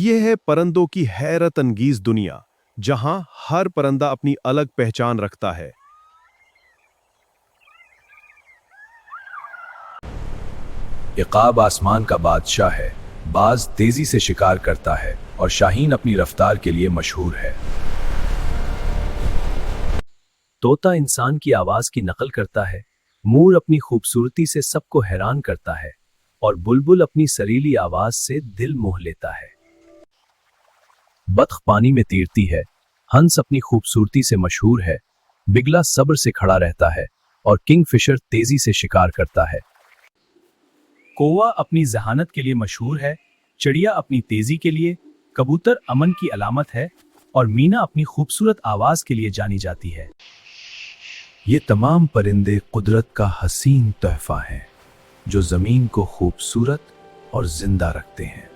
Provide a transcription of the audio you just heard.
ये है परिंदों की हैरत अंगीज दुनिया, जहां हर परिंदा अपनी अलग पहचान रखता है। इक़ाब आसमान का बादशाह है। बाज तेजी से शिकार करता है और शाहीन अपनी रफ्तार के लिए मशहूर है। तोता इंसान की आवाज की नकल करता है। मोर अपनी खूबसूरती से सबको हैरान करता है और बुलबुल अपनी सरीली आवाज से दिल मोह लेता है। बतख पानी में तैरती है। हंस अपनी खूबसूरती से मशहूर है। बिगला सब्र से खड़ा रहता है और किंगफिशर तेजी से शिकार करता है। कौवा अपनी जहानत के लिए मशहूर है। चिड़िया अपनी तेजी के लिए, कबूतर अमन की अलामत है और मीना अपनी खूबसूरत आवाज के लिए जानी जाती है। ये तमाम परिंदे कुदरत का हसीन तोहफा हैं, जो जमीन को खूबसूरत और जिंदा रखते हैं।